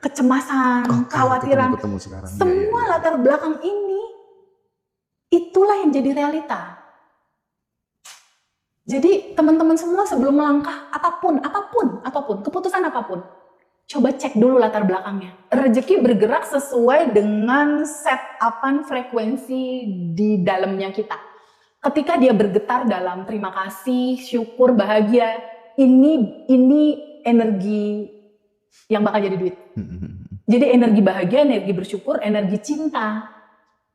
kecemasan, kekhawatiran, ketemu sekarang. semua latar belakang ini, itulah yang jadi realita. Jadi teman-teman semua sebelum melangkah apapun, keputusan apapun, coba cek dulu latar belakangnya. Rezeki bergerak sesuai dengan set-upan frekuensi di dalamnya kita. Ketika dia bergetar dalam terima kasih, syukur, bahagia, ini energi yang bakal jadi duit. Jadi energi bahagia, energi bersyukur, energi cinta,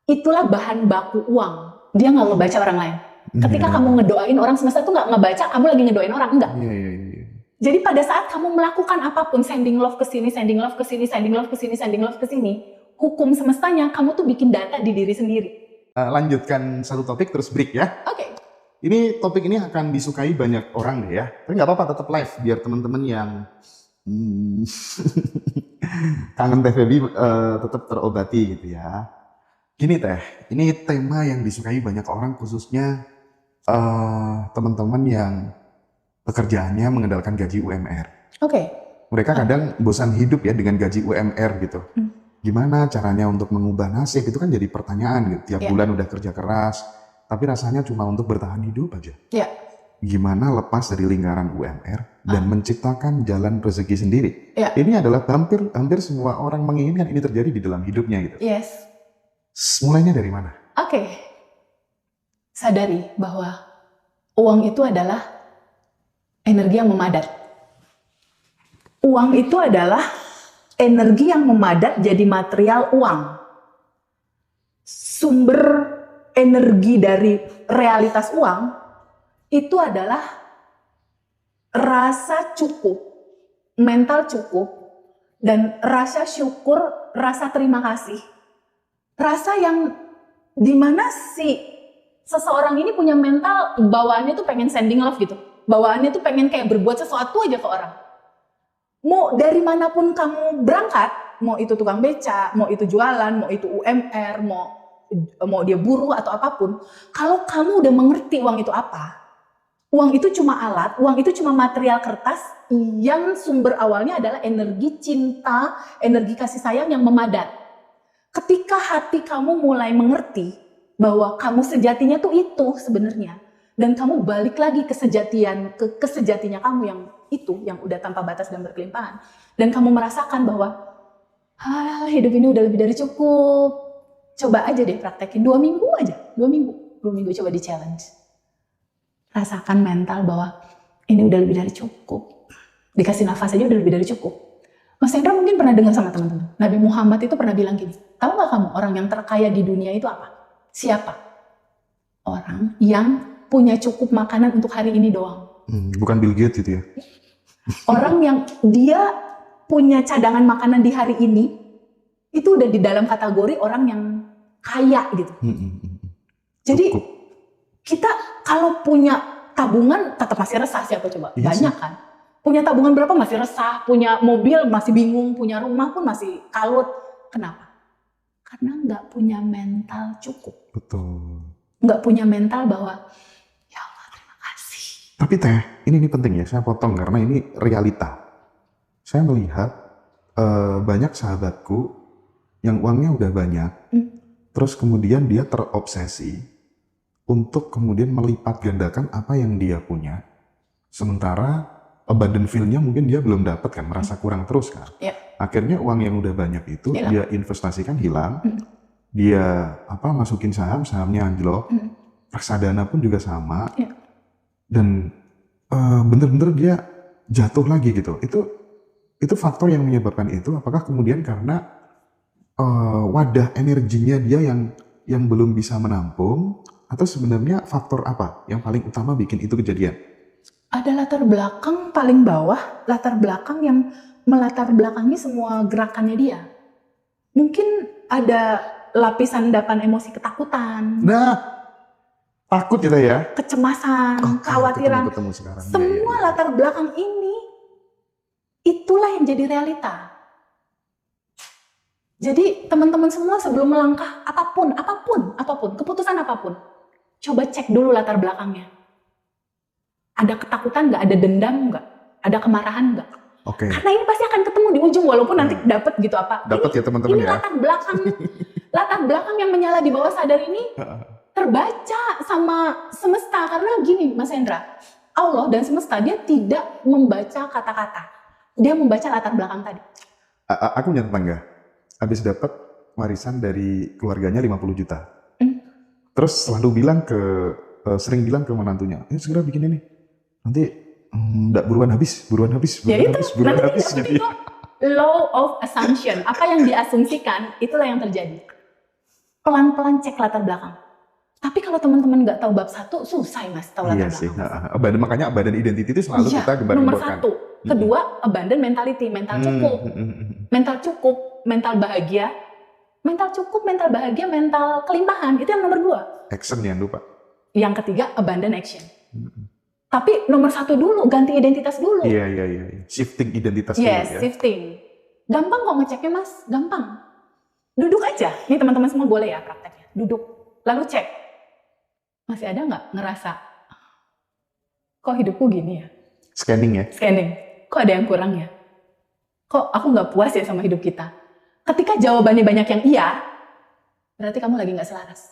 itulah bahan baku uang. Dia nggak ngebaca orang lain. Ketika kamu ngedoain orang, semesta tuh nggak ngebaca kamu lagi ngedoain orang, enggak. Jadi pada saat kamu melakukan apapun, sending love ke sini, sending love ke sini, sending love ke sini, sending love ke sini, hukum semestanya kamu tuh bikin data di diri sendiri. Lanjutkan satu topik terus break ya. Oke. Ini topik ini akan disukai banyak orang deh ya. Tapi nggak apa-apa, tetap live biar teman-teman yang kangen Teh Feby tetap terobati gitu ya. Gini Teh, ini tema yang disukai banyak orang, khususnya teman-teman yang pekerjaannya mengandalkan gaji UMR. Oke. Mereka kadang bosan hidup ya dengan gaji UMR gitu. Gimana caranya untuk mengubah nasib, itu kan jadi pertanyaan gitu. Tiap bulan udah kerja keras, tapi rasanya cuma untuk bertahan hidup aja. Gimana lepas dari lingkaran UMR dan menciptakan jalan rezeki sendiri. Ini adalah hampir semua orang menginginkan ini terjadi di dalam hidupnya gitu. Yes. Mulainya dari mana? Oke. Sadari bahwa uang itu adalah energi yang memadat. Uang itu adalah energi yang memadat jadi material uang. Sumber energi dari realitas uang itu adalah rasa cukup, mental cukup, dan rasa syukur, rasa terima kasih. Rasa yang dimana seseorang ini punya mental bawaannya tuh pengen sending love gitu. Bawaannya tuh pengen kayak berbuat sesuatu aja ke orang. Mau dari manapun kamu berangkat, mau itu tukang beca, mau itu jualan, mau itu UMR, mau dia buruh atau apapun, kalau kamu udah mengerti uang itu apa, uang itu cuma alat, uang itu cuma material kertas yang sumber awalnya adalah energi cinta, energi kasih sayang yang memadat. Ketika hati kamu mulai mengerti bahwa kamu sejatinya tuh itu sebenarnya, dan kamu balik lagi ke sejatinya kamu yang itu, yang udah tanpa batas dan berkelimpahan, dan kamu merasakan bahwa hidup ini udah lebih dari cukup. Coba aja deh praktekin 2 minggu aja, 2 minggu coba di challenge. Rasakan mental bahwa ini udah lebih dari cukup. Dikasih nafas aja udah lebih dari cukup. Mas Hendra mungkin pernah dengar sama teman-teman. Nabi Muhammad itu pernah bilang gini, tahu gak kamu orang yang terkaya di dunia itu apa? Siapa? Orang yang punya cukup makanan untuk hari ini doang. Bukan Bill Gates gitu ya? Orang yang dia punya cadangan makanan di hari ini, itu udah di dalam kategori orang yang kaya gitu. Jadi kita kalau punya tabungan tetap masih resah, siapa coba? Banyak kan? Punya tabungan berapa masih resah, punya mobil masih bingung, punya rumah pun masih kalut. Kenapa? Karena nggak punya mental cukup. Betul. Nggak punya mental bahwa, ya Allah terima kasih. Tapi Teh, ini penting ya, saya potong karena ini realita. Saya melihat banyak sahabatku yang uangnya udah banyak, terus kemudian dia terobsesi untuk kemudian melipat gandakan apa yang dia punya. Sementara abundant feel-nya mungkin dia belum dapat kan, merasa kurang terus kan. Akhirnya uang yang udah banyak itu dia investasikan hilang, dia masukin sahamnya anjlok, reksadana pun juga sama, dan bener-bener dia jatuh lagi gitu. Itu faktor yang menyebabkan itu. Apakah kemudian karena wadah energinya dia yang belum bisa menampung, atau sebenarnya faktor apa yang paling utama bikin itu kejadian? Ada latar belakang paling bawah, latar belakang yang melatar belakangi semua gerakannya dia. Mungkin ada lapisan endapan emosi ketakutan. Nah, takut gitu ya? Kecemasan, kekhawatiran. Semua latar belakang ini, itulah yang jadi realita. Jadi teman-teman semua sebelum melangkah apapun, keputusan apapun, coba cek dulu latar belakangnya. Ada ketakutan nggak? Ada dendam nggak? Ada kemarahan nggak? Oke. Karena ini pasti akan ketemu di ujung, walaupun nanti dapat gitu apa. Dapat ya teman-teman Ini ya. latar belakang yang menyala di bawah sadar ini terbaca sama semesta. Karena gini Mas Hendra, Allah dan semesta dia tidak membaca kata-kata, dia membaca latar belakang tadi. Aku punya tetangga, habis dapat warisan dari keluarganya 50 juta. Terus sering bilang ke menantunya, segera bikin ini, nanti nggak buruan habis. Nanti itu law of assumption, apa yang diasumsikan itulah yang terjadi. Pelan-pelan cek latar belakang. Tapi kalau teman-teman nggak tahu bab 1, susah Mas tahu latar belakang. Makanya abandon identity itu selalu kita gembar-gemborkan. Nomor 1. Kedua, abandon mentality, mental cukup, mental bahagia, mental kelimpahan, itu yang nomor 2. Action yang lupa. Yang ketiga, abandon action. Tapi nomor 1 dulu, ganti identitas dulu. Iya. Shifting identitas dulu ya. Shifting. Gampang kok ngeceknya Mas, gampang. Duduk aja, nih teman-teman semua boleh ya prakteknya. Duduk, lalu cek. Masih ada nggak ngerasa, kok hidupku gini ya? Scanning. Kok ada yang kurang ya? Kok aku nggak puas ya sama hidup kita? Ketika jawabannya banyak yang iya, berarti kamu lagi nggak selaras.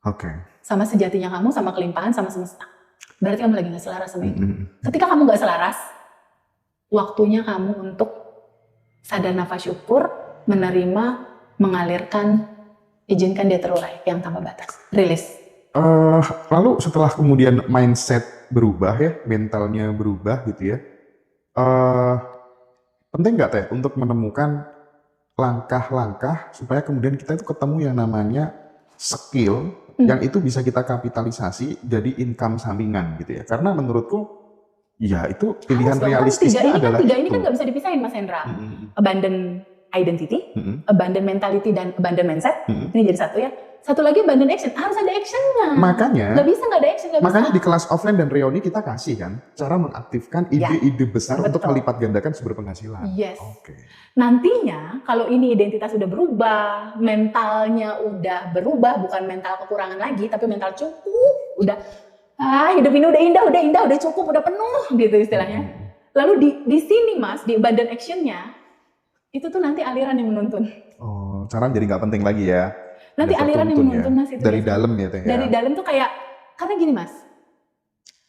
Oke. Sama sejatinya kamu, sama kelimpahan, sama semesta. Berarti kamu lagi nggak selaras sama itu. Ketika kamu nggak selaras, waktunya kamu untuk sadar nafas syukur, menerima, mengalirkan, izinkan dia terurai yang tanpa batas. Rilis. Lalu setelah kemudian mindset berubah ya, mentalnya berubah gitu ya, penting nggak Teh untuk menemukan langkah-langkah supaya kemudian kita itu ketemu yang namanya skill yang itu bisa kita kapitalisasi jadi income sampingan gitu ya. Karena menurutku ya itu pilihan realistisnya adalah tiga ini kan nggak bisa dipisahin Mas Hendra. Abandon identity, abandon mentality, dan abandon mindset. Ini jadi satu ya. Satu lagi abandon action, harus ada actionnya. Makanya nggak bisa nggak ada action, makanya di kelas offline dan reuni kita kasih kan cara mengaktifkan ide-ide besar untuk melipat gandakan sumber penghasilan. Yes. Nantinya kalau ini identitas udah berubah, mentalnya udah berubah, bukan mental kekurangan lagi, tapi mental cukup, udah hidup ini udah indah, udah cukup, udah penuh gitu istilahnya. Lalu di sini Mas, di abandon actionnya, itu tuh nanti aliran yang menuntun. Oh, cara jadi nggak penting lagi ya. Nanti aliran yang menuntun Mas itu. Dari dalam ya Teh. Dari dalam tuh kayak, karena gini Mas,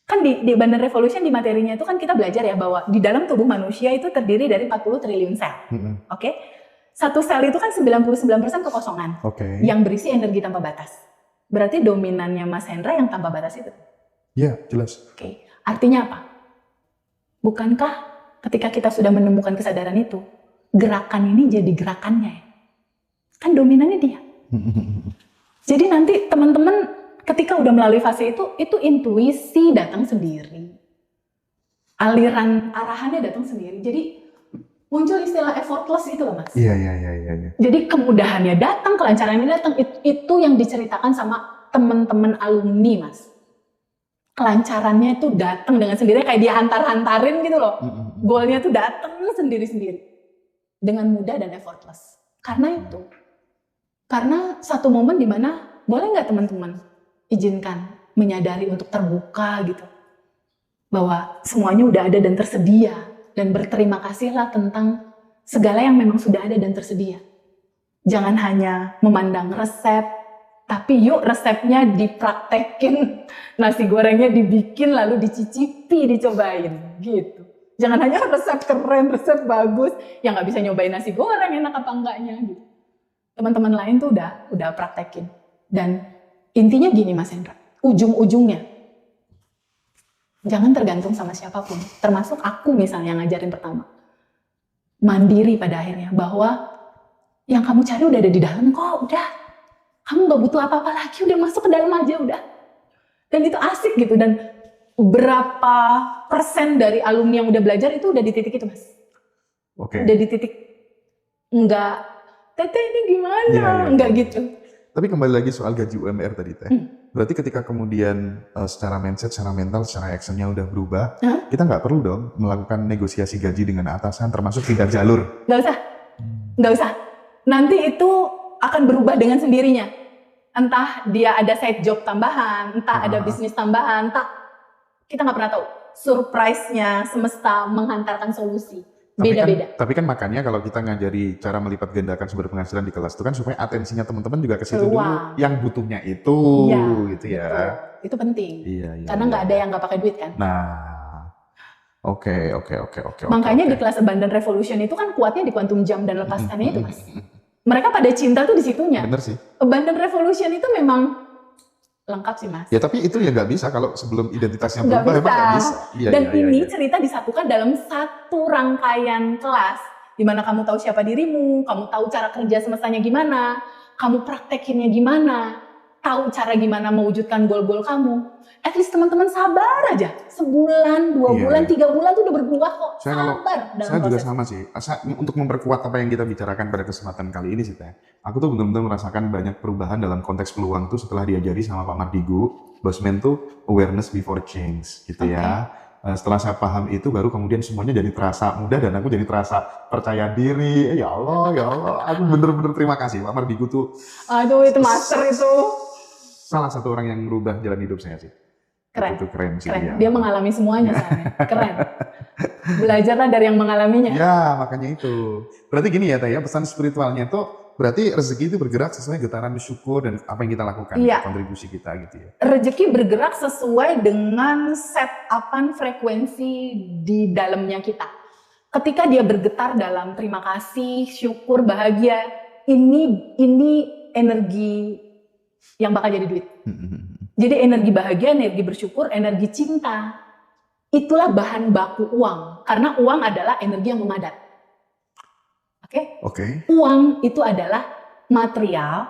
kan di Abundant Revolution di materinya itu kan kita belajar ya bahwa di dalam tubuh manusia itu terdiri dari 40 triliun sel. Oke? Satu sel itu kan 99% kekosongan. Yang berisi energi tanpa batas. Berarti dominannya Mas Hendra yang tanpa batas itu. Iya, jelas. Oke. Artinya apa? Bukankah ketika kita sudah menemukan kesadaran itu, gerakan ini jadi gerakannya ya? Kan dominannya dia. Jadi nanti teman-teman ketika udah melalui fase itu intuisi datang sendiri. Aliran arahannya datang sendiri. Jadi muncul istilah effortless itu loh Mas. Iya. Jadi kemudahannya datang, kelancarannya datang. Itu yang diceritakan sama teman-teman alumni Mas. Kelancarannya itu datang dengan sendirinya, kayak dihantar-hantarin gitu loh. Goalnya tuh datang sendiri-sendiri. Dengan mudah dan effortless. Karena satu momen di mana boleh nggak teman-teman izinkan menyadari untuk terbuka gitu, bahwa semuanya udah ada dan tersedia, dan berterima kasihlah tentang segala yang memang sudah ada dan tersedia. Jangan hanya memandang resep, tapi yuk resepnya dipraktekin, nasi gorengnya dibikin lalu dicicipi, dicobain gitu. Jangan hanya resep keren, resep bagus, yang nggak bisa nyobain nasi goreng enak apa enggaknya gitu. Teman-teman lain tuh udah praktekin. Dan intinya gini Mas Hendra, ujung-ujungnya jangan tergantung sama siapapun, termasuk aku misalnya yang ngajarin pertama. Mandiri pada akhirnya, bahwa yang kamu cari udah ada di dalam kok, udah. Kamu gak butuh apa-apa lagi, udah masuk ke dalam aja udah. Dan itu asik gitu, dan berapa persen dari alumni yang udah belajar itu udah di titik itu Mas. Udah di titik enggak, Teteh ini gimana? Enggak gitu. Tapi kembali lagi soal gaji UMR tadi Teh. Berarti ketika kemudian secara mindset, secara mental, secara actionnya udah berubah, kita nggak perlu dong melakukan negosiasi gaji dengan atasan, termasuk pindah jalur. Nggak usah. Nanti itu akan berubah dengan sendirinya. Entah dia ada side job tambahan, entah ada bisnis tambahan, entah kita nggak pernah tahu. Surprise-nya semesta menghantarkan solusi. Beda-beda. Tapi kan makanya kalau kita ngajari cara melipat gandakan sumber penghasilan di kelas itu kan supaya atensinya teman-teman juga ke situ dulu, Peluang. yang butuhnya itu, Iya, gitu ya. betul. Itu penting. Iya. Karena nggak ada yang nggak pakai duit kan. Nah, oke. Makanya di kelas Abundant Revolution itu kan kuatnya di quantum jump dan lepaskannya itu, Mas. Mereka pada cinta tuh di situnya. Bener sih. Abundant Revolution itu memang lengkap sih, Mas. Ya tapi itu ya nggak bisa kalau sebelum identitasnya Nggak berubah, emang nggak bisa. Iya, Dan ini iya. cerita disatukan dalam satu rangkaian kelas, di mana kamu tahu siapa dirimu, kamu tahu cara kerja semestanya gimana, kamu praktekinnya gimana, tahu cara gimana mewujudkan goal-goal kamu. At least teman-teman sabar aja. Sebulan, 2 bulan, 3 bulan tuh udah berbuah kok. Sabar dalam Saya juga proses. sama sih. Untuk memperkuat apa yang kita bicarakan pada kesempatan kali ini sih Teh. Aku tuh benar-benar merasakan banyak perubahan dalam konteks peluang tuh setelah diajari sama Pak Mardigu. Bosman tuh awareness before change gitu ya. Setelah saya paham itu baru kemudian semuanya jadi terasa mudah dan aku jadi terasa percaya diri. Ya Allah. Aku bener-bener terima kasih Pak Mardigu tuh. Aduh, itu master itu. Salah satu orang yang merubah jalan hidup saya sih. Keren. Itu keren sih. Keren. Ya. Dia mengalami semuanya soalnya. Keren. Belajarlah dari yang mengalaminya. Ya, makanya itu. Berarti gini ya Teh ya, pesan spiritualnya tuh berarti rezeki itu bergerak sesuai getaran syukur dan apa yang kita lakukan, kontribusi kita gitu ya. Rezeki bergerak sesuai dengan set-upan frekuensi di dalamnya kita. Ketika dia bergetar dalam terima kasih, syukur, bahagia, ini energi yang bakal jadi duit. Jadi energi bahagia, energi bersyukur, energi cinta, itulah bahan baku uang. Karena uang adalah energi yang memadat. Oke? Uang itu adalah material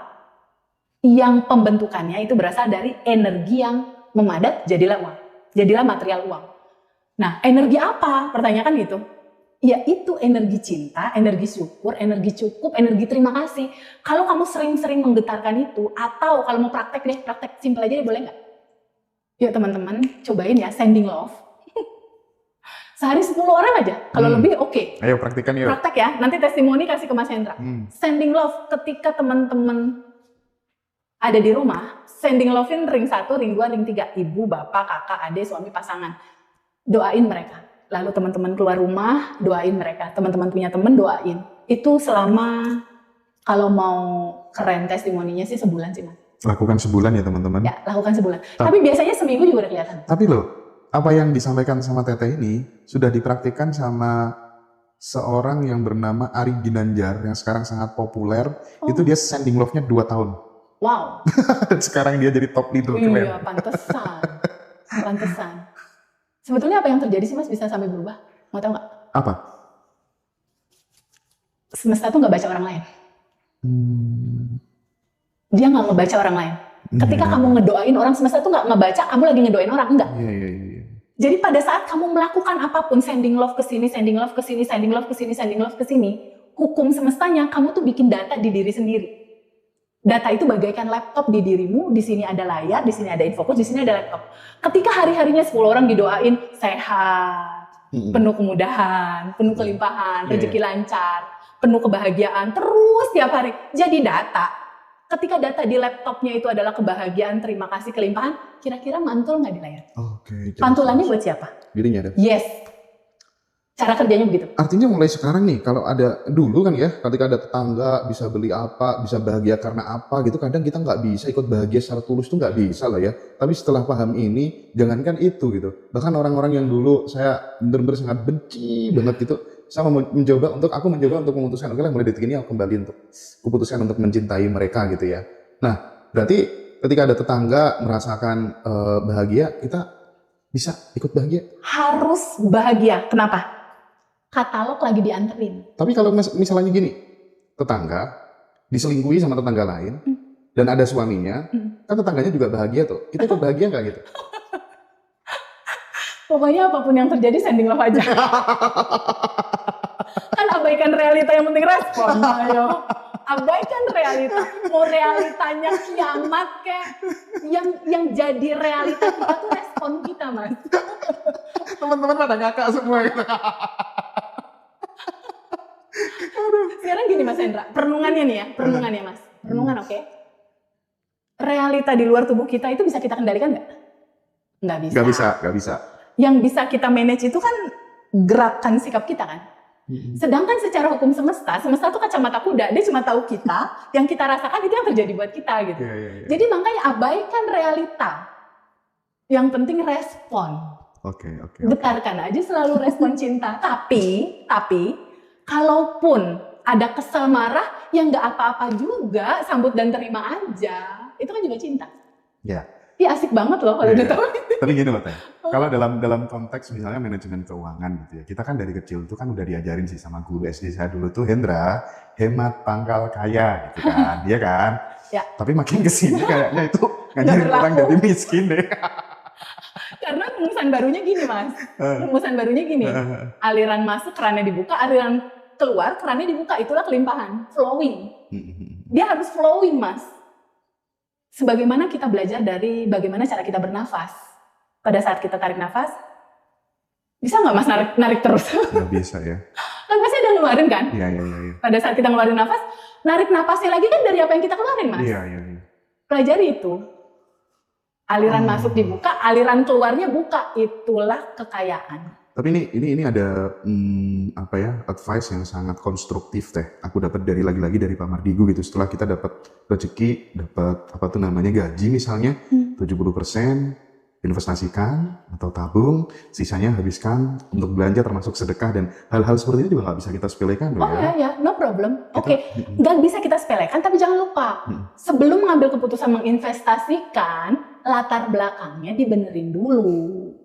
yang pembentukannya itu berasal dari energi yang memadat, jadilah uang. Jadilah material uang. Nah, energi apa? Pertanyaan gitu. Yaitu energi cinta, energi syukur, energi cukup, energi terima kasih. Kalau kamu sering-sering menggetarkan itu, atau kalau mau praktek simple aja deh, boleh nggak? Yuk teman-teman, cobain ya, sending love. Sehari 10 orang aja, kalau lebih oke. Ayo praktikan yuk. Praktek ya, nanti testimoni kasih ke Mas Hendra. Sending love, ketika teman-teman ada di rumah, sending love-in ring 1, ring 2, ring 3. Ibu, bapak, kakak, adik, suami, pasangan. Doain mereka. Lalu teman-teman keluar rumah, doain mereka. Teman-teman punya teman, doain. Itu selama, kalau mau keren testimoninya sih sebulan sih, Mas. Lakukan sebulan ya teman-teman. Ya, lakukan sebulan. Tapi biasanya seminggu juga udah kelihatan. Tapi loh, apa yang disampaikan sama Teteh ini sudah dipraktikkan sama seorang yang bernama Ari Ginanjar yang sekarang sangat populer. Itu dia sending love-nya 2 tahun. Wow. Dan sekarang dia jadi top leader. Iya, pantesan. Sebetulnya apa yang terjadi sih Mas bisa sampai berubah? Mau tahu nggak? Apa? Semesta tuh nggak baca orang lain. Dia nggak ngebaca orang lain. Ketika kamu ngedoain orang, semesta tuh nggak ngebaca kamu lagi ngedoain orang, enggak. Iya. Jadi pada saat kamu melakukan apapun, sending love ke sini, sending love ke sini, sending love ke sini, sending love ke sini, hukum semestanya kamu tuh bikin data di diri sendiri. Data itu bagaikan laptop di dirimu, di sini ada layar, di sini ada infocus, di sini ada laptop. Ketika hari-harinya 10 orang didoain sehat, penuh kemudahan, penuh kelimpahan, rezeki lancar, penuh kebahagiaan, terus tiap hari jadi data. Ketika data di laptopnya itu adalah kebahagiaan, terima kasih, kelimpahan, kira-kira mantul nggak di layar? Oke. Pantulannya buat siapa? Dirinya ada. Yes. Cara kerjanya begitu. Artinya mulai sekarang nih, kalau ada dulu kan ya, ketika ada tetangga bisa beli apa, bisa bahagia karena apa gitu, kadang kita nggak bisa ikut bahagia secara tulus tuh nggak bisa lah ya. Tapi setelah paham ini, jangankan itu gitu. Bahkan orang-orang yang dulu saya benar-benar sangat benci banget gitu, saya mencoba untuk memutuskan, oke lah mulai detik ini aku kembali untuk kuputuskan untuk mencintai mereka gitu ya. Nah, berarti ketika ada tetangga merasakan bahagia, kita bisa ikut bahagia. Harus bahagia. Kenapa? Katalog lagi dianterin. Tapi kalau misalnya gini, tetangga diselingkuhi sama tetangga lain dan ada suaminya, kan tetangganya juga bahagia tuh. Kita ikut bahagia nggak gitu? Pokoknya apapun yang terjadi sending love aja. Kan abaikan realita, yang penting respon. Ayo. Abaikan realita. Mau realitanya kiamat kayak yang jadi realita kita tuh respon kita, Mas. Teman-teman pada ngakak semua gitu. Sekarang gini Mas Hendra, perenungannya nih ya, Mas. Perenungan oke. Realita di luar tubuh kita itu bisa kita kendalikan nggak? Nggak bisa. Nggak bisa. Yang bisa kita manage itu kan gerakan sikap kita kan. Sedangkan secara hukum semesta tuh kacamata kuda, dia cuma tahu kita, yang kita rasakan itu yang terjadi buat kita gitu. Jadi makanya abaikan realita. Yang penting respon. Getarkan aja selalu respon cinta. Tapi kalaupun ada kesel marah, yang nggak apa-apa juga, sambut dan terima aja. Itu kan juga cinta. Iya asik banget loh kalau udah tahu. Tapi gini loh Teh, kalau dalam konteks misalnya manajemen keuangan gitu ya, kita kan dari kecil tuh kan udah diajarin sih sama guru SD saya dulu tuh, Hendra, hemat pangkal kaya gitu kan, dia kan. Tapi makin kesini kayaknya itu ngajarin orang jadi miskin deh. Karena rumusan barunya gini mas, aliran masuk kerannya dibuka, aliran keluar kerannya dibuka, itulah kelimpahan, flowing. Dia harus flowing mas. Sebagaimana kita belajar dari bagaimana cara kita bernafas. Pada saat kita tarik nafas, bisa nggak mas narik terus? Nggak bisa ya. Kan pasti ada ngeluarin kan? Iya. Pada saat kita ngeluarin nafas, narik nafasnya lagi kan dari apa yang kita keluarin mas? Iya. Pelajari itu. Aliran masuk dibuka, aliran keluarnya buka. Itulah kekayaan. Tapi ini ada advice yang sangat konstruktif Teh. Aku dapat lagi-lagi dari Pak Mardigu gitu. Setelah kita dapat rezeki, dapat gaji misalnya, 70% investasikan atau tabung, sisanya habiskan untuk belanja termasuk sedekah, dan hal-hal seperti itu juga nggak bisa kita sepelekan. Ya, no problem. Nggak bisa kita sepelekan, tapi jangan lupa sebelum mengambil keputusan menginvestasikan, latar belakangnya dibenerin dulu.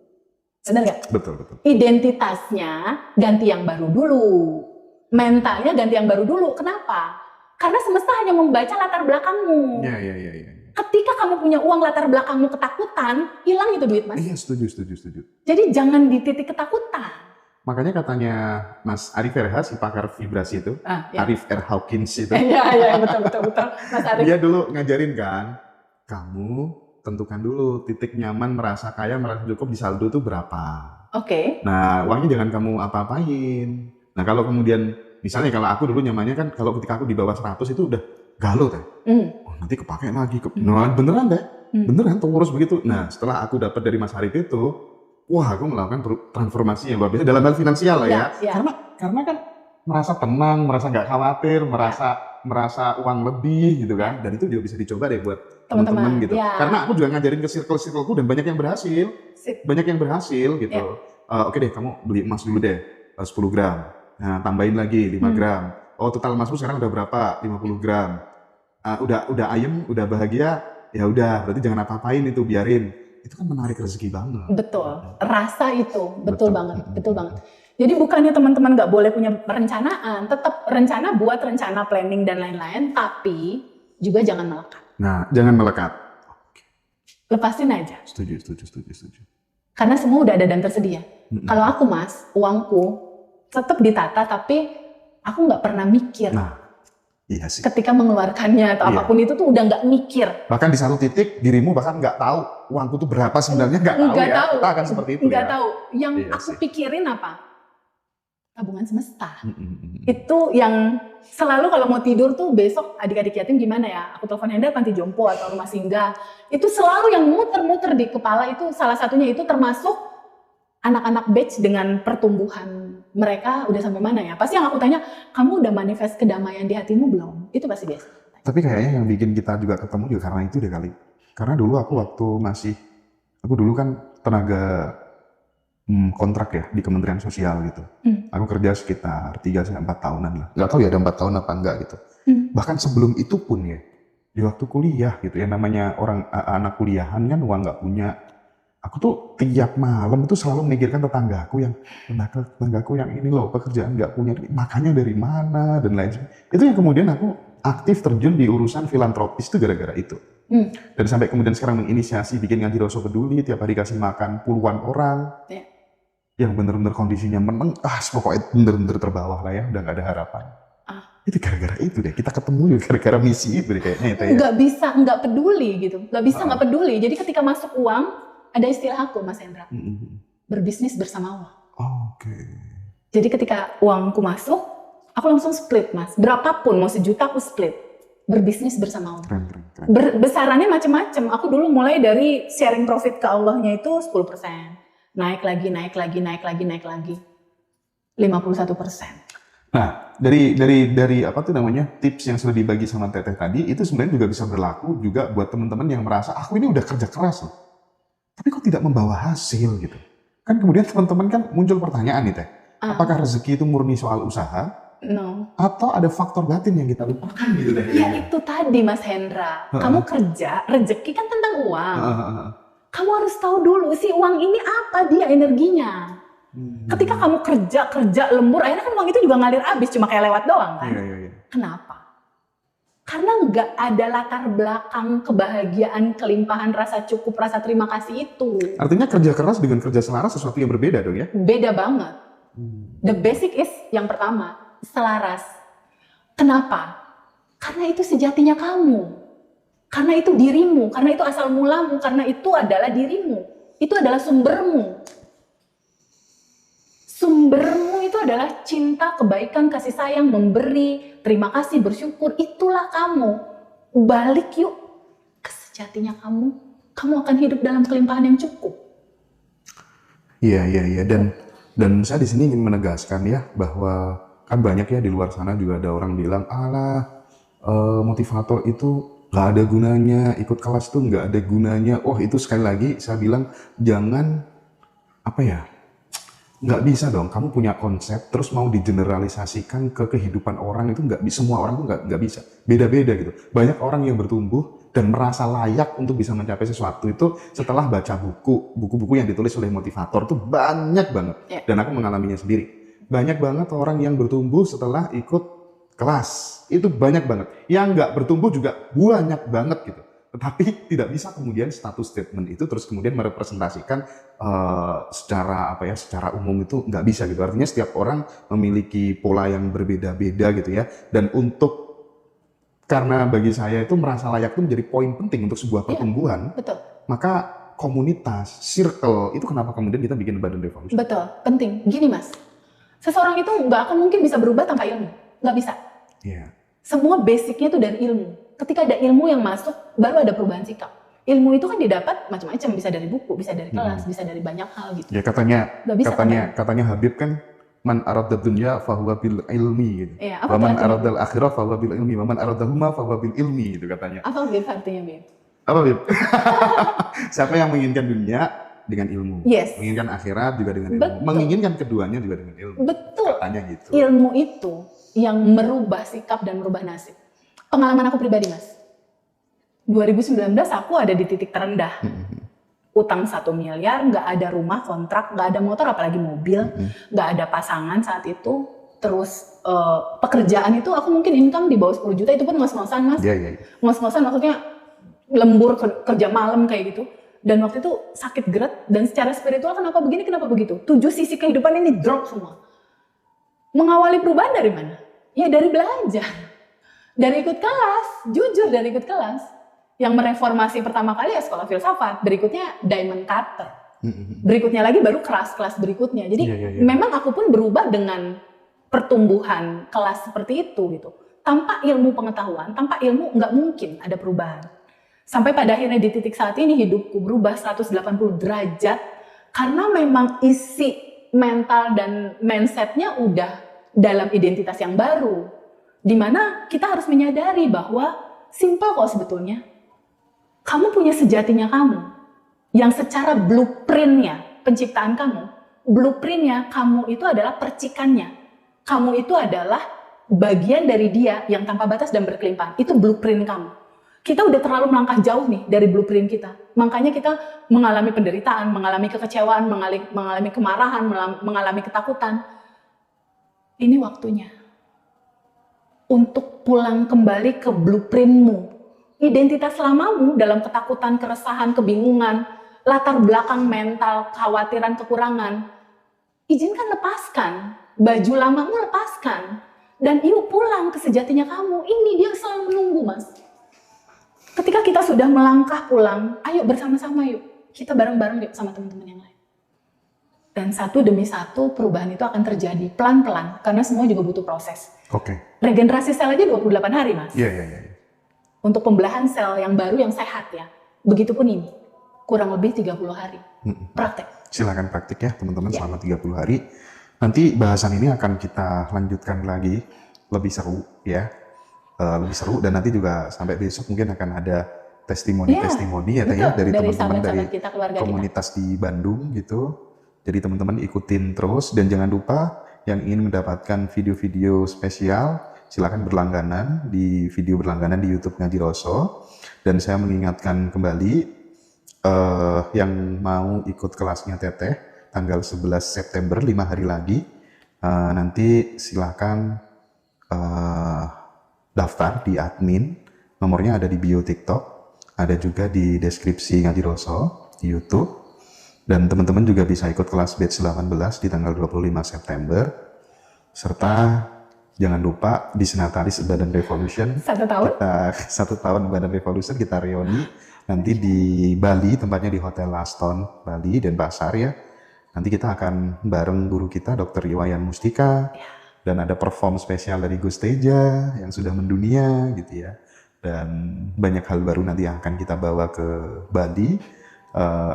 Benar nggak? Betul. Identitasnya ganti yang baru dulu. Mentalnya ganti yang baru dulu. Kenapa? Karena semesta hanya membaca latar belakangmu. Iya. Ketika kamu punya uang, latar belakangmu ketakutan, hilang itu duit mas. Iya, setuju. Jadi jangan di titik ketakutan. Makanya katanya Mas Arif RH, si pakar vibrasi itu, Arif R. Hawkins itu. Iya, betul. Mas Arif. Dia dulu ngajarin kan, kamu tentukan dulu titik nyaman, merasa kaya, merasa cukup di saldo itu berapa. Nah, uangnya jangan kamu apa-apain. Nah, kalau kemudian, misalnya kalau aku dulu nyamannya kan, kalau ketika aku di bawah 100 itu udah galau Teh. Nanti kepake lagi. Nah, beneran Teh. Beneran terus begitu. Nah, setelah aku dapat dari Mas Arif itu, wah aku melakukan transformasi yang luar biasa dalam hal finansial lah ya. Karena kan merasa tenang, merasa nggak khawatir, merasa uang lebih gitu kan. Dan itu juga bisa dicoba deh buat teman-teman gitu. Karena aku juga ngajarin ke circle-circleku dan banyak yang berhasil gitu. Oke deh, kamu beli emas dulu deh 10 gram. Nah, tambahin lagi 5 gram. Oh, total emasmu sekarang udah berapa? 50 gram. Udah ayem, udah bahagia, ya udah, berarti jangan apa-apain itu, biarin. Itu kan menarik rezeki banget. Betul. Rasa itu, betul banget. Jadi bukannya teman-teman nggak boleh punya perencanaan, tetap buat rencana planning dan lain-lain, tapi juga jangan melekat. Nah, jangan melekat. Lepasin aja. Setuju. Karena semua udah ada dan tersedia. Kalau aku mas, uangku tetap ditata, tapi aku nggak pernah mikir. Nah, iya sih. Ketika mengeluarkannya atau apapun itu tuh udah nggak mikir. Bahkan di satu titik dirimu bahkan nggak tahu uangku tuh berapa sebenarnya, nggak tahu. Kita akan seperti itu. Nggak tahu. Yang aku pikirin apa? Tabungan semesta. Itu yang selalu kalau mau tidur tuh besok adik-adik yatim gimana ya? Aku telepon Hendra panti jompo atau rumah singgah. Itu selalu yang muter-muter di kepala, itu salah satunya itu termasuk anak-anak batch dengan pertumbuhan mereka udah sampai mana ya? Pasti yang aku tanya, kamu udah manifest kedamaian di hatimu belum? Itu pasti biasa. Tapi kayaknya yang bikin kita juga ketemu juga karena itu deh kali. Karena dulu aku dulu kan tenaga kontrak ya di Kementerian Sosial gitu. Aku kerja sekitar 3-4 tahunan lah. Nggak tahu ya ada 4 tahun apa enggak gitu. Bahkan sebelum itu pun ya, di waktu kuliah gitu ya, namanya anak kuliahan kan uang nggak punya. Aku tuh tiap malam tuh selalu memikirkan tetanggaku yang ini loh pekerjaan nggak punya, makanya dari mana dan lain sebagainya. Itu yang kemudian aku aktif terjun di urusan filantropis itu gara-gara itu. Dan sampai kemudian sekarang menginisiasi bikin ngaji Roso Peduli, tiap hari kasih makan puluhan orang. Yang bener-bener kondisinya pokoknya bener-bener terbawah lah ya, udah nggak ada harapan. Itu gara-gara itu deh, kita ketemu gara-gara misi itu deh kayaknya itu ya. Nggak bisa nggak peduli gitu, nggak peduli. Jadi ketika masuk uang, ada istilah aku Mas Hendra, berbisnis bersama uang. Jadi ketika uangku masuk, aku langsung split mas, berapapun mau 1 juta aku split, berbisnis bersama uang. Keren. Besarannya macam-macam. Aku dulu mulai dari sharing profit ke Allahnya itu 10%. Naik lagi. 51%. Nah, dari apa tuh namanya, tips yang sudah dibagi sama Teteh tadi, itu sebenarnya juga bisa berlaku juga buat teman-teman yang merasa, aku ini udah kerja keras loh, tapi kok tidak membawa hasil gitu. Kan kemudian teman-teman kan muncul pertanyaan nih Teh, apakah rezeki itu murni soal usaha, No. atau ada faktor batin yang kita lupakan gitu Teh? Ya itu tadi Mas Hendra, kamu kerja, rezeki kan tentang uang. Kamu harus tahu dulu si uang ini apa dia energinya. Ketika kamu kerja lembur, akhirnya kan uang itu juga ngalir habis, cuma kayak lewat doang kan. Iya. Kenapa? Karena nggak ada latar belakang kebahagiaan, kelimpahan, rasa cukup, rasa terima kasih itu. Artinya kerja keras dengan kerja selaras sesuatu yang berbeda dong ya? Beda banget. The basic is yang pertama, selaras. Kenapa? Karena itu sejatinya kamu. Karena itu dirimu, karena itu asal mulamu, karena itu adalah dirimu. Itu adalah sumbermu. Sumbermu itu adalah cinta, kebaikan, kasih sayang, memberi, terima kasih, bersyukur. Itulah kamu. Balik yuk ke sejatinya kamu. Kamu akan hidup dalam kelimpahan yang cukup. Iya. Dan saya di sini ingin menegaskan ya bahwa kan banyak ya di luar sana juga ada orang bilang, alah motivator itu nggak ada gunanya, ikut kelas tuh nggak ada gunanya. Oh itu sekali lagi saya bilang jangan apa ya, nggak bisa dong. Kamu punya konsep terus mau digeneralisasikan ke kehidupan orang itu nggak bisa. Semua orang tuh nggak bisa. Beda-beda gitu. Banyak orang yang bertumbuh dan merasa layak untuk bisa mencapai sesuatu itu setelah baca buku-buku yang ditulis oleh motivator tuh banyak banget. Dan aku mengalaminya sendiri. Banyak banget orang yang bertumbuh setelah ikut kelas. Itu banyak banget. Yang nggak bertumbuh juga banyak banget gitu. Tetapi tidak bisa kemudian status statement itu terus kemudian merepresentasikan secara umum itu nggak bisa gitu. Artinya setiap orang memiliki pola yang berbeda-beda gitu ya. Dan karena bagi saya itu merasa layak itu menjadi poin penting untuk sebuah pertumbuhan. Betul. Maka komunitas, circle, itu kenapa kemudian kita bikin Badan Revolution. Betul, penting. Gini Mas, seseorang itu nggak akan mungkin bisa berubah tanpa ilmu. Nggak bisa. Iya. Semua basicnya itu dari ilmu. Ketika ada ilmu yang masuk, baru ada perubahan sikap. Ilmu itu kan didapat macam-macam, bisa dari buku, bisa dari kelas, bisa dari banyak hal gitu. Ya katanya Habib kan man aradad dunya fahuwa bil ilmi gitu. Iya, Wa man aradal akhirah fahuwa bil ilmi, wa man aradahuma fahuwa bil ilmi gitu katanya. Apa Bib artinya Bib? Apa Bib? Siapa yang menginginkan dunia dengan ilmu, Yes. menginginkan akhirat juga dengan ilmu, Betul. menginginkan keduanya juga dengan ilmu. Betul. Katanya gitu. Ilmu itu yang merubah sikap dan merubah nasib. Pengalaman aku pribadi Mas, 2019 aku ada di titik terendah. Utang 1 miliar, nggak ada rumah kontrak, nggak ada motor apalagi mobil, nggak ada pasangan saat itu. Terus pekerjaan itu aku mungkin income di bawah 10 juta, itu pun ngos-ngosan Mas. Iya. Ngos-ngosan maksudnya lembur kerja malam kayak gitu. Dan waktu itu sakit geret, dan secara spiritual kenapa begini, kenapa begitu. 7 sisi kehidupan ini drop semua. Mengawali perubahan dari mana? Ya dari belajar. Dari ikut kelas, jujur dari ikut kelas. Yang mereformasi pertama kali ya sekolah filsafat, berikutnya diamond cutter. Berikutnya lagi baru kelas berikutnya. Jadi memang aku pun berubah dengan pertumbuhan kelas seperti itu gitu. Tanpa ilmu pengetahuan, tanpa ilmu nggak mungkin ada perubahan. Sampai pada akhirnya di titik saat ini hidupku berubah 180 derajat karena memang isi mental dan mindsetnya udah dalam identitas yang baru. Dimana kita harus menyadari bahwa simple kok sebetulnya. Kamu punya sejatinya kamu. Yang secara blueprintnya, penciptaan kamu. Blueprintnya kamu itu adalah percikannya. Kamu itu adalah bagian dari dia yang tanpa batas dan berkelimpahan. Itu blueprint kamu. Kita udah terlalu melangkah jauh nih dari blueprint kita. Makanya kita mengalami penderitaan, mengalami kekecewaan, mengalami kemarahan, mengalami ketakutan. Ini waktunya untuk pulang kembali ke blueprintmu. Identitas lamamu dalam ketakutan, keresahan, kebingungan, latar belakang mental, kekhawatiran, kekurangan. Izinkan lepaskan, baju lamamu lepaskan. Dan yuk pulang ke sejatinya kamu. Ini dia selalu menunggu Mas. Ketika kita sudah melangkah pulang, ayo bersama-sama yuk. Kita bareng-bareng yuk sama teman-teman yang lain. Dan satu demi satu perubahan itu akan terjadi pelan-pelan. Karena semua juga butuh proses. Regenerasi sel aja 28 hari Mas. Iya. Untuk pembelahan sel yang baru, yang sehat ya. Begitupun ini. Kurang lebih 30 hari. Praktek. Silakan praktik ya teman-teman selama 30 hari. Nanti bahasan ini akan kita lanjutkan lagi, lebih seru ya. Lebih seru, dan nanti juga sampai besok mungkin akan ada testimoni-testimoni ya Teh ya, betul. dari Dari teman-teman dari sahabat-sahabat kita, keluarga kita. komunitas di Bandung gitu. Jadi teman-teman ikutin terus, dan jangan lupa yang ingin mendapatkan video-video spesial silakan berlangganan di video berlangganan di YouTube Ngaji Roso. Dan saya mengingatkan kembali yang mau ikut kelasnya Teteh tanggal 11 September, 5 hari lagi, nanti silakan daftar di admin, nomornya ada di bio TikTok, ada juga di deskripsi Ngaji Roso di YouTube, dan teman-teman juga bisa ikut kelas batch 18 di tanggal 25 September, serta jangan lupa di Senatalis Badan Revolution, 1 tahun. kita 1 tahun Badan Revolution kita reuni nanti di Bali, tempatnya di Hotel Laston Bali dan Pasar ya. Nanti kita akan bareng guru kita Dr. Iwayan Mustika, dan ada perform spesial dari Gus Teja yang sudah mendunia gitu ya, dan banyak hal baru nanti yang akan kita bawa ke Bali.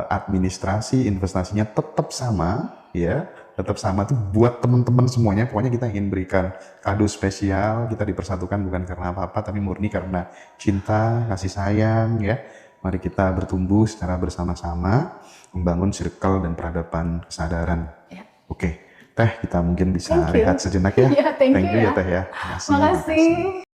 Administrasi investasinya tetap sama ya, tetap sama tuh buat teman-teman semuanya. Pokoknya kita ingin berikan kado spesial, kita dipersatukan bukan karena apa-apa tapi murni karena cinta, kasih sayang ya. Mari kita bertumbuh secara bersama-sama membangun circle dan peradaban kesadaran. Ya. Oke, Teh, kita mungkin bisa Thank you. rehat sejenak ya. Iya, thank you ya ya. Teh ya. Makasih.